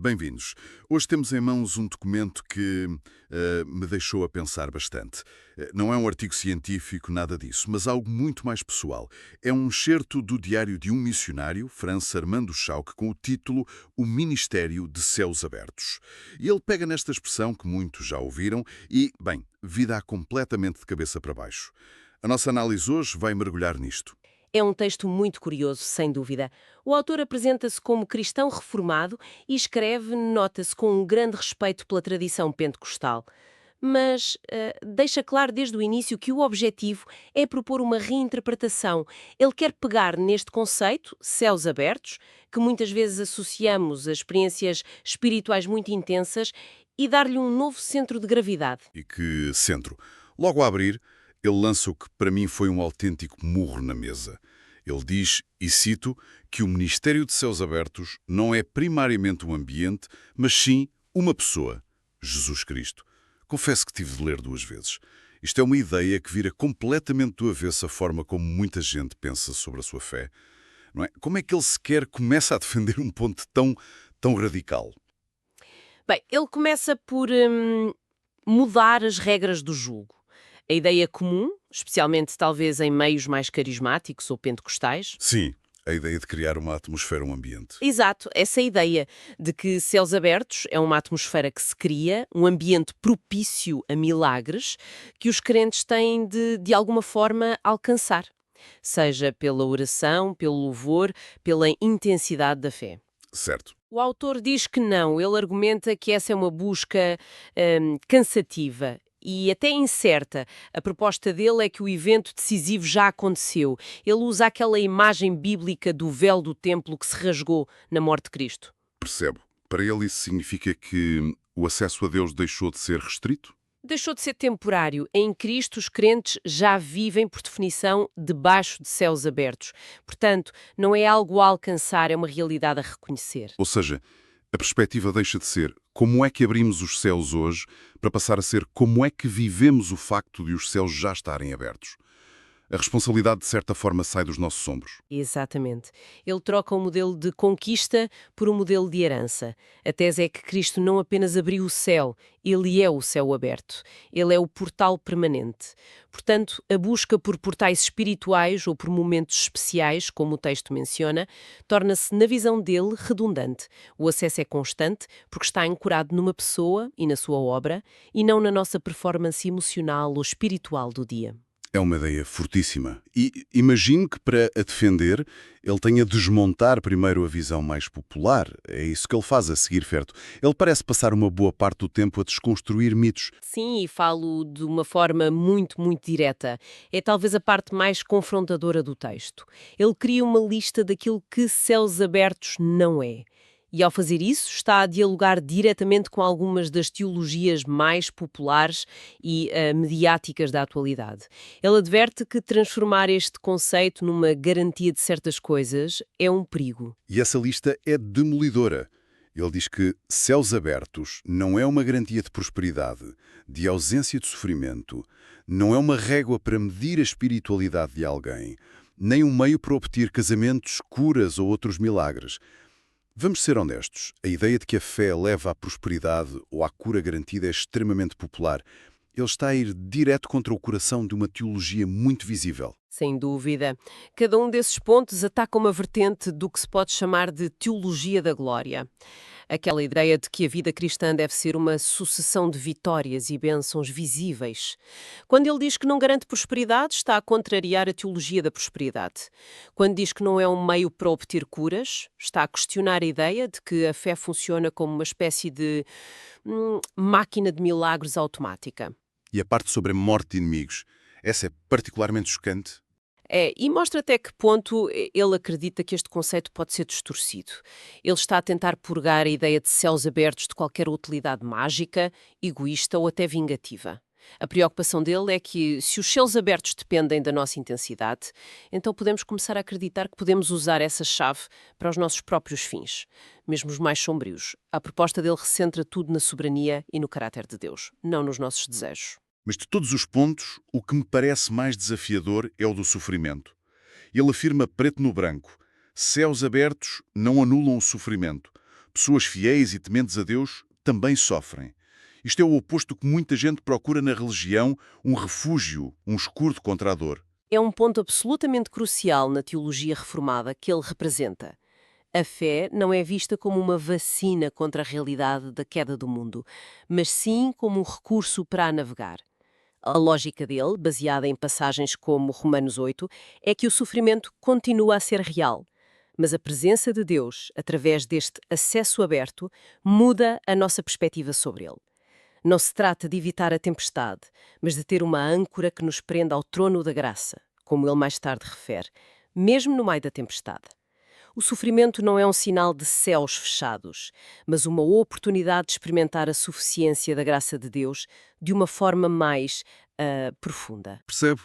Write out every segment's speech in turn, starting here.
Bem-vindos. Hoje temos em mãos um documento que me deixou a pensar bastante. Não é um artigo científico, nada disso, mas algo muito mais pessoal. É um excerto do diário de um missionário, Franz Armando Schauck, com o título O Ministério de Céus Abertos. E ele pega nesta expressão que muitos já ouviram e, bem, vira-a completamente de cabeça para baixo. A nossa análise hoje vai mergulhar nisto. É um texto muito curioso, sem dúvida. O autor apresenta-se como cristão reformado e escreve, nota-se, com um grande respeito pela tradição pentecostal. Mas deixa claro desde o início que o objetivo é propor uma reinterpretação. Ele quer pegar neste conceito, céus abertos, que muitas vezes associamos a experiências espirituais muito intensas, e dar-lhe um novo centro de gravidade. E que centro. Logo a abrir, ele lança o que para mim foi um autêntico murro na mesa. Ele diz, e cito, que o Ministério de Céus Abertos não é primariamente um ambiente, mas sim uma pessoa, Jesus Cristo. Confesso que tive de ler duas vezes. Isto é uma ideia que vira completamente do avesso a forma como muita gente pensa sobre a sua fé. Não é? Como é que ele sequer começa a defender um ponto tão radical? Bem, ele começa por mudar as regras do julgo. A ideia comum, especialmente talvez em meios mais carismáticos ou pentecostais. Sim, a ideia de criar uma atmosfera, um ambiente. Exato, essa ideia de que céus abertos é uma atmosfera que se cria, um ambiente propício a milagres que os crentes têm de alguma forma, alcançar. Seja pela oração, pelo louvor, pela intensidade da fé. Certo. O autor diz que não, ele argumenta que essa é uma busca cansativa e até incerta. A proposta dele é que o evento decisivo já aconteceu. Ele usa aquela imagem bíblica do véu do templo que se rasgou na morte de Cristo. Percebo. Para ele isso significa que o acesso a Deus deixou de ser restrito? Deixou de ser temporário. Em Cristo, os crentes já vivem, por definição, debaixo de céus abertos. Portanto, não é algo a alcançar, é uma realidade a reconhecer. Ou seja, a perspectiva deixa de ser como é que abrimos os céus hoje para passar a ser como é que vivemos o facto de os céus já estarem abertos. A responsabilidade, de certa forma, sai dos nossos ombros. Exatamente. Ele troca o modelo de conquista por um modelo de herança. A tese é que Cristo não apenas abriu o céu, ele é o céu aberto. Ele é o portal permanente. Portanto, a busca por portais espirituais ou por momentos especiais, como o texto menciona, torna-se, na visão dele, redundante. O acesso é constante porque está ancorado numa pessoa e na sua obra, e não na nossa performance emocional ou espiritual do dia. É uma ideia fortíssima. E imagino que, para a defender, ele tenha de desmontar primeiro a visão mais popular. É isso que ele faz a seguir, Ferto. Ele parece passar uma boa parte do tempo a desconstruir mitos. Sim, e falo de uma forma muito direta. É talvez a parte mais confrontadora do texto. Ele cria uma lista daquilo que céus abertos não é. E ao fazer isso, está a dialogar diretamente com algumas das teologias mais populares e mediáticas da atualidade. Ele adverte que transformar este conceito numa garantia de certas coisas é um perigo. E essa lista é demolidora. Ele diz que céus abertos não é uma garantia de prosperidade, de ausência de sofrimento, não é uma régua para medir a espiritualidade de alguém, nem um meio para obter casamentos, curas ou outros milagres. Vamos ser honestos, a ideia de que a fé leva à prosperidade ou à cura garantida é extremamente popular. Ele está a ir direto contra o coração de uma teologia muito visível. Sem dúvida. Cada um desses pontos ataca uma vertente do que se pode chamar de teologia da glória. Aquela ideia de que a vida cristã deve ser uma sucessão de vitórias e bênçãos visíveis. Quando ele diz que não garante prosperidade, está a contrariar a teologia da prosperidade. Quando diz que não é um meio para obter curas, está a questionar a ideia de que a fé funciona como uma espécie de máquina de milagres automática. E a parte sobre a morte de inimigos, essa é particularmente chocante. É, e mostra até que ponto ele acredita que este conceito pode ser distorcido. Ele está a tentar purgar a ideia de céus abertos de qualquer utilidade mágica, egoísta ou até vingativa. A preocupação dele é que, se os céus abertos dependem da nossa intensidade, então podemos começar a acreditar que podemos usar essa chave para os nossos próprios fins, mesmo os mais sombrios. A proposta dele recentra tudo na soberania e no caráter de Deus, não nos nossos desejos. Mas de todos os pontos, o que me parece mais desafiador é o do sofrimento. Ele afirma preto no branco: céus abertos não anulam o sofrimento. Pessoas fiéis e tementes a Deus também sofrem. Isto é o oposto que muita gente procura na religião, um refúgio, um escudo contra a dor. É um ponto absolutamente crucial na teologia reformada que ele representa. A fé não é vista como uma vacina contra a realidade da queda do mundo, mas sim como um recurso para a navegar. A lógica dele, baseada em passagens como Romanos 8, é que o sofrimento continua a ser real. Mas a presença de Deus, através deste acesso aberto, muda a nossa perspectiva sobre ele. Não se trata de evitar a tempestade, mas de ter uma âncora que nos prenda ao trono da graça, como ele mais tarde refere, mesmo no meio da tempestade. O sofrimento não é um sinal de céus fechados, mas uma oportunidade de experimentar a suficiência da graça de Deus de uma forma mais profunda. Percebe?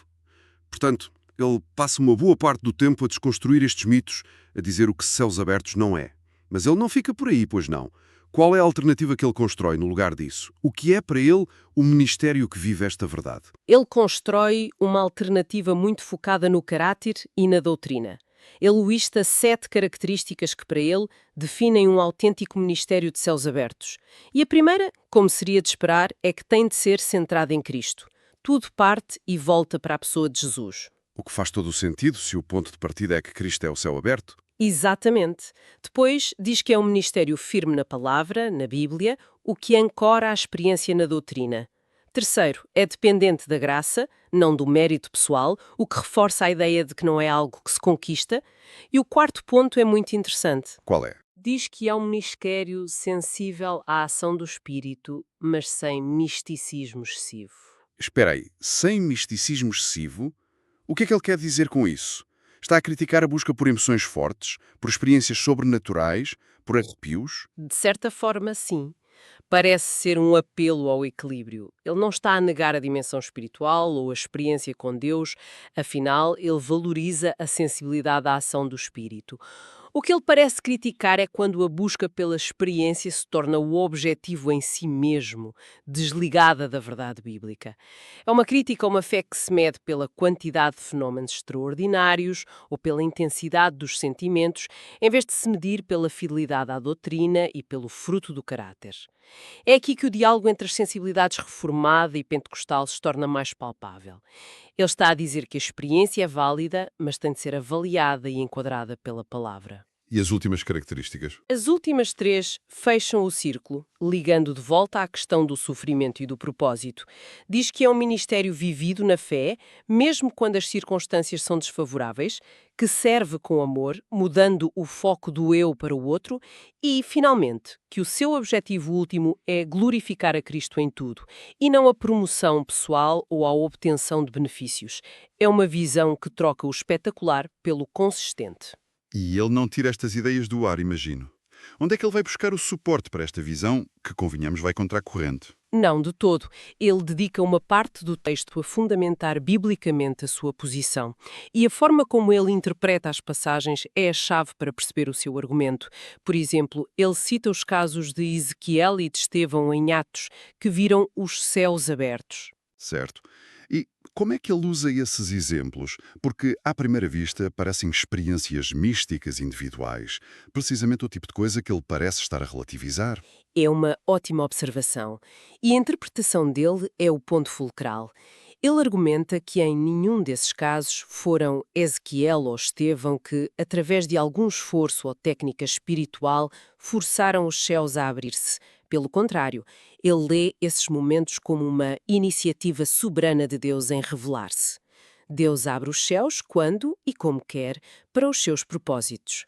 Portanto, ele passa uma boa parte do tempo a desconstruir estes mitos, a dizer o que céus abertos não é. Mas ele não fica por aí, pois não. Qual é a alternativa que ele constrói no lugar disso? O que é para ele o ministério que vive esta verdade? Ele constrói uma alternativa muito focada no caráter e na doutrina. Ele lista 7 características que, para ele, definem um autêntico ministério de céus abertos. E a primeira, como seria de esperar, é que tem de ser centrada em Cristo. Tudo parte e volta para a pessoa de Jesus. O que faz todo o sentido se o ponto de partida é que Cristo é o céu aberto? Exatamente. Depois, diz que é um ministério firme na palavra, na Bíblia, o que ancora a experiência na doutrina. Terceiro, é dependente da graça, não do mérito pessoal, o que reforça a ideia de que não é algo que se conquista. E o quarto ponto é muito interessante. Qual é? Diz que é um ministério sensível à ação do Espírito, mas sem misticismo excessivo. Espera aí, sem misticismo excessivo? O que é que ele quer dizer com isso? Está a criticar a busca por emoções fortes, por experiências sobrenaturais, por arrepios? De certa forma, sim. Parece ser um apelo ao equilíbrio. Ele não está a negar a dimensão espiritual ou a experiência com Deus, afinal, ele valoriza a sensibilidade à ação do Espírito. O que ele parece criticar é quando a busca pela experiência se torna o objetivo em si mesmo, desligada da verdade bíblica. É uma crítica a uma fé que se mede pela quantidade de fenómenos extraordinários ou pela intensidade dos sentimentos, em vez de se medir pela fidelidade à doutrina e pelo fruto do caráter. É aqui que o diálogo entre as sensibilidades reformada e pentecostal se torna mais palpável. Ele está a dizer que a experiência é válida, mas tem de ser avaliada e enquadrada pela palavra. E as últimas características? As últimas 3 fecham o círculo, ligando de volta à questão do sofrimento e do propósito. Diz que é um ministério vivido na fé, mesmo quando as circunstâncias são desfavoráveis, que serve com amor, mudando o foco do eu para o outro, e, finalmente, que o seu objetivo último é glorificar a Cristo em tudo, e não a promoção pessoal ou a obtenção de benefícios. É uma visão que troca o espetacular pelo consistente. E ele não tira estas ideias do ar, imagino. Onde é que ele vai buscar o suporte para esta visão que, convenhamos, vai contra a corrente? Não, de todo. Ele dedica uma parte do texto a fundamentar biblicamente a sua posição. E a forma como ele interpreta as passagens é a chave para perceber o seu argumento. Por exemplo, ele cita os casos de Ezequiel e de Estevão em Atos, que viram os céus abertos. Certo. E como é que ele usa esses exemplos? Porque, à primeira vista, parecem experiências místicas individuais. Precisamente o tipo de coisa que ele parece estar a relativizar. É uma ótima observação. E a interpretação dele é o ponto fulcral. Ele argumenta que em nenhum desses casos foram Ezequiel ou Estevão que, através de algum esforço ou técnica espiritual, forçaram os céus a abrir-se. Pelo contrário, ele lê esses momentos como uma iniciativa soberana de Deus em revelar-se. Deus abre os céus quando e como quer, para os seus propósitos.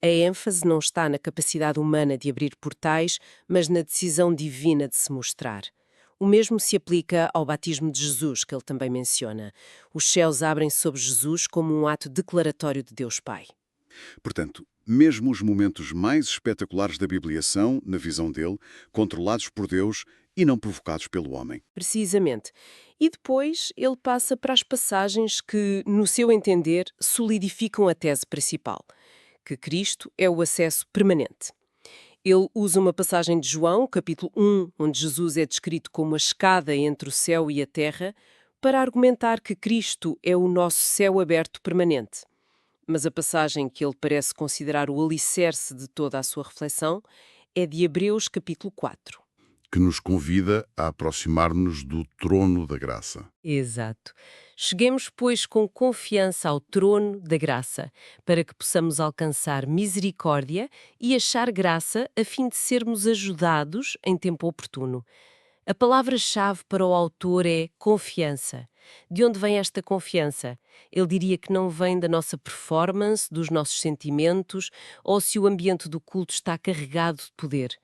A ênfase não está na capacidade humana de abrir portais, mas na decisão divina de se mostrar. O mesmo se aplica ao batismo de Jesus, que ele também menciona. Os céus abrem-se sobre Jesus como um ato declaratório de Deus Pai. Portanto, mesmo os momentos mais espetaculares da Bíblia são, na visão dele, controlados por Deus e não provocados pelo homem. Precisamente. E depois ele passa para as passagens que, no seu entender, solidificam a tese principal, que Cristo é o acesso permanente. Ele usa uma passagem de João, capítulo 1, onde Jesus é descrito como a escada entre o céu e a terra, para argumentar que Cristo é o nosso céu aberto permanente. Mas a passagem que ele parece considerar o alicerce de toda a sua reflexão É de Hebreus capítulo 4. Que nos convida a aproximar-nos do trono da graça. Exato. Cheguemos, pois, com confiança ao trono da graça, para que possamos alcançar misericórdia e achar graça a fim de sermos ajudados em tempo oportuno. A palavra-chave para o autor é confiança. De onde vem esta confiança? Ele diria que não vem da nossa performance, dos nossos sentimentos, ou se o ambiente do culto está carregado de poder.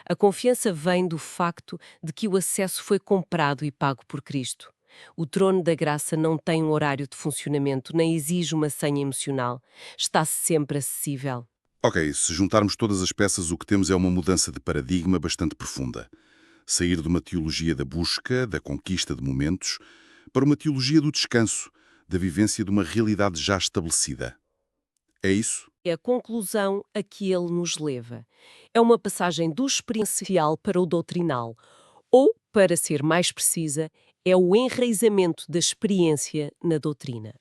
A confiança vem do facto de que o acesso foi comprado e pago por Cristo. O trono da graça não tem um horário de funcionamento, nem exige uma senha emocional. Está sempre acessível. Ok, se juntarmos todas as peças, o que temos é uma mudança de paradigma bastante profunda. Sair de uma teologia da busca, da conquista de momentos, para uma teologia do descanso, da vivência de uma realidade já estabelecida. É isso? É a conclusão a que ele nos leva. É uma passagem do experiencial para o doutrinal. Ou, para ser mais precisa, é o enraizamento da experiência na doutrina.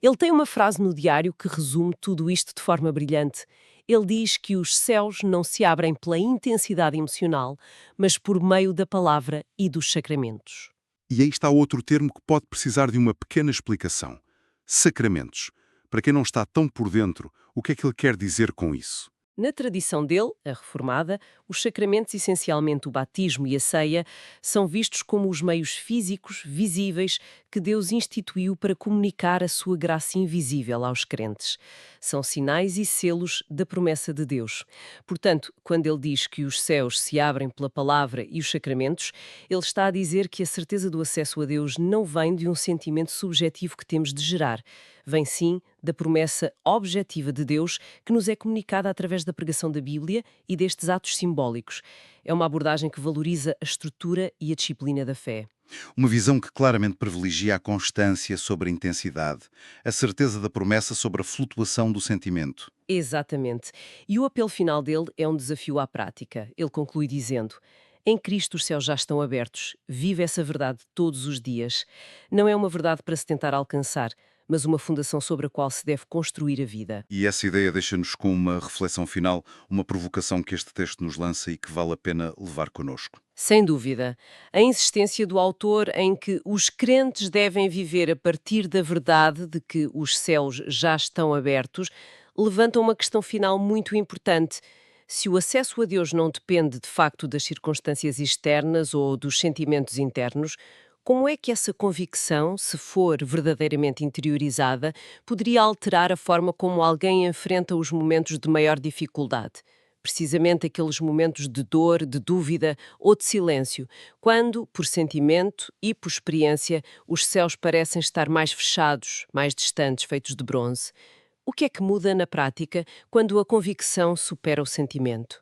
Ele tem uma frase no diário que resume tudo isto de forma brilhante. Ele diz que os céus não se abrem pela intensidade emocional, mas por meio da palavra e dos sacramentos. E aí está outro termo que pode precisar de uma pequena explicação. Sacramentos. Para quem não está tão por dentro, o que é que ele quer dizer com isso? Na tradição dele, a reformada, os sacramentos, essencialmente o batismo e a ceia, são vistos como os meios físicos, visíveis, que Deus instituiu para comunicar a sua graça invisível aos crentes. São sinais e selos da promessa de Deus. Portanto, quando ele diz que os céus se abrem pela palavra e os sacramentos, ele está a dizer que a certeza do acesso a Deus não vem de um sentimento subjetivo que temos de gerar. Vem sim da promessa objetiva de Deus que nos é comunicada através da pregação da Bíblia e destes atos simbólicos. É uma abordagem que valoriza a estrutura e a disciplina da fé. Uma visão que claramente privilegia a constância sobre a intensidade, a certeza da promessa sobre a flutuação do sentimento. Exatamente. E o apelo final dele é um desafio à prática. Ele conclui dizendo: em Cristo os céus já estão abertos. Vive essa verdade todos os dias. Não é uma verdade para se tentar alcançar, mas uma fundação sobre a qual se deve construir a vida. E essa ideia deixa-nos com uma reflexão final, uma provocação que este texto nos lança e que vale a pena levar connosco. Sem dúvida. A insistência do autor em que os crentes devem viver a partir da verdade de que os céus já estão abertos levanta uma questão final muito importante. Se o acesso a Deus não depende de facto das circunstâncias externas ou dos sentimentos internos, como é que essa convicção, se for verdadeiramente interiorizada, poderia alterar a forma como alguém enfrenta os momentos de maior dificuldade? Precisamente aqueles momentos de dor, de dúvida ou de silêncio, quando, por sentimento e por experiência, os céus parecem estar mais fechados, mais distantes, feitos de bronze. O que é que muda na prática quando a convicção supera o sentimento?